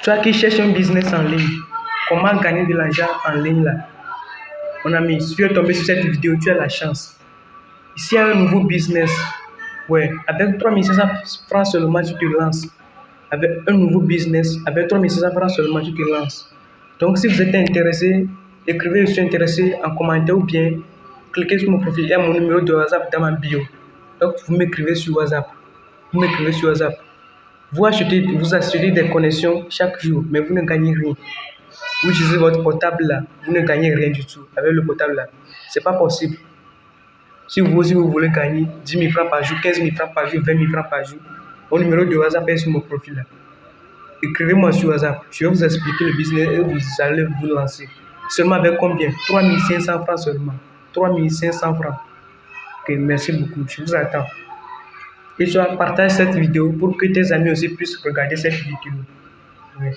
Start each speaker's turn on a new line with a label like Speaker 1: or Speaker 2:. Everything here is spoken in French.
Speaker 1: Toi qui cherches un business en ligne, comment gagner de l'argent en ligne là? Mon ami, si tu es tombé sur cette vidéo, tu as la chance. Ici, il y a un nouveau business. Ouais, avec 3500 francs seulement, tu te lances. Avec un nouveau business, avec 3500 francs seulement, tu te lances. Donc, si vous êtes intéressé, écrivez je suis intéressé en commentaire ou bien cliquez sur mon profil. Il y a mon numéro de WhatsApp dans ma bio. Donc, vous m'écrivez sur WhatsApp. Vous achetez des connexions chaque jour, mais vous ne gagnez rien. Vous utilisez votre portable là, vous ne gagnez rien du tout avec le portable là. C'est pas possible. Si vous voulez gagner 10 000 francs par jour, 15 000 francs par jour, 20 000 francs par jour, mon numéro de WhatsApp est sur mon profil là. Écrivez-moi sur WhatsApp. Je vais vous expliquer le business et vous allez vous lancer. Seulement avec combien? 3500 francs seulement. 3500 francs. Ok, merci beaucoup. Je vous attends. Et tu partage cette vidéo pour que tes amis aussi puissent regarder cette vidéo. Oui.